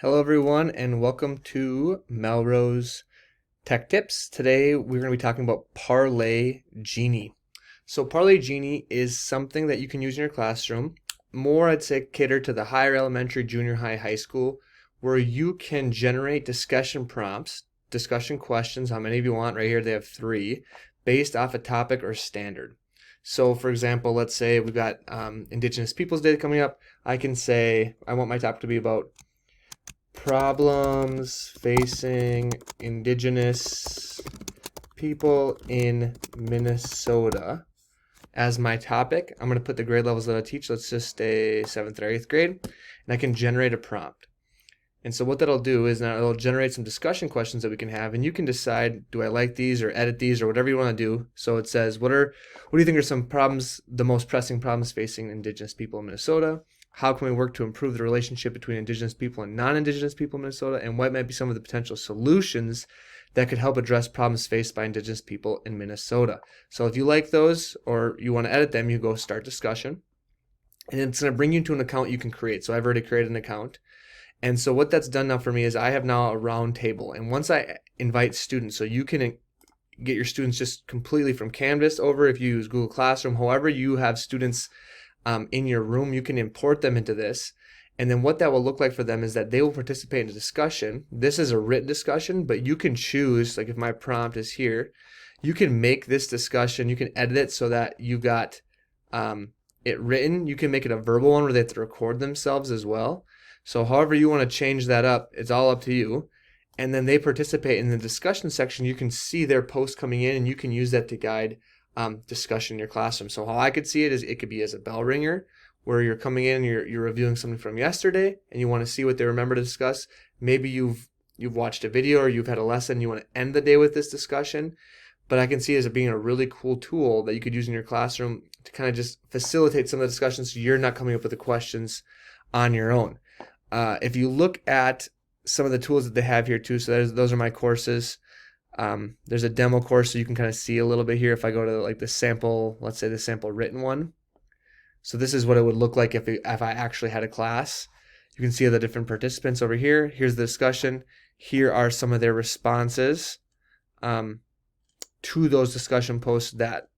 Hello everyone and welcome to Melrose Tech Tips. Today we're going to be talking about Parlay Genie. So Parlay Genie is something that you can use in your classroom. More I'd say cater to the higher elementary, junior high, high school, where you can generate discussion prompts, discussion questions, how many of you want. Right here they have 3, based off a topic or standard. So for example, let's say we've got Indigenous Peoples Day coming up. I can say I want my topic to be about problems facing Indigenous people in Minnesota as my topic. I'm going to put the grade levels that I teach. Let's just say 7th or 8th grade. And I can generate a prompt. And so what that'll do is now it'll generate some discussion questions that we can have, and you can decide, do I like these or edit these or whatever you want to do. So it says, what do you think are some problems, the most pressing problems facing Indigenous people in Minnesota? How can we work to improve the relationship between Indigenous people and non-Indigenous people in Minnesota? And what might be some of the potential solutions that could help address problems faced by Indigenous people in Minnesota? So if you like those or you want to edit them, you go start discussion. And it's going to bring you to an account you can create. So I've already created an account. And so what that's done now for me is I have now a round table. And once I invite students, so you can get your students just completely from Canvas over, if you use Google Classroom, however you have students in your room, you can import them into this. And then what that will look like for them is that they will participate in a discussion. This is a written discussion, but you can choose, like if my prompt is here, you can make this discussion, you can edit it so that you got it written. You can make it a verbal one where they have to record themselves as well. So however you want to change that up, it's all up to you. And then they participate in the discussion section. You can see their post coming in, and you can use that to guide discussion in your classroom. So how I could see it is it could be as a bell ringer, where you're coming in, you're reviewing something from yesterday, and you want to see what they remember to discuss. Maybe you've watched a video or you've had a lesson, you want to end the day with this discussion. But I can see it as being a really cool tool that you could use in your classroom to kind of just facilitate some of the discussions so you're not coming up with the questions on your own. If you look at some of the tools that they have here too, so those are my courses. There's a demo course, so you can kind of see a little bit here. If I go to like the sample, let's say the sample written one. So this is what it would look like if I actually had a class. You can see the different participants over here. Here's the discussion. Here are some of their responses to those discussion posts that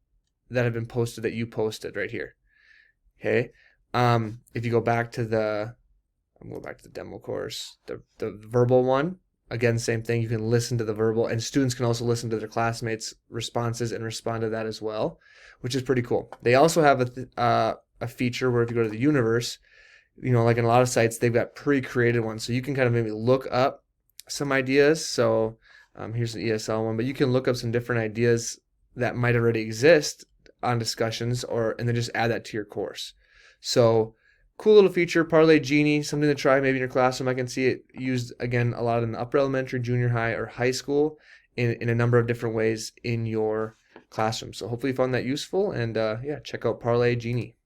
have been posted, that you posted right here. Okay. If you go back to I'm going back to the demo course, the verbal one. Again, same thing. You can listen to the verbal, and students can also listen to their classmates' responses and respond to that as well, which is pretty cool. They also have a feature where if you go to the universe, like in a lot of sites, they've got pre-created ones. So you can kind of maybe look up some ideas. So here's the ESL one, but you can look up some different ideas that might already exist on discussions, and then just add that to your course. So cool little feature, Parlay Genie, something to try maybe in your classroom. I can see it used, again, a lot in the upper elementary, junior high, or high school in a number of different ways in your classroom. So hopefully you found that useful, and yeah, check out Parlay Genie.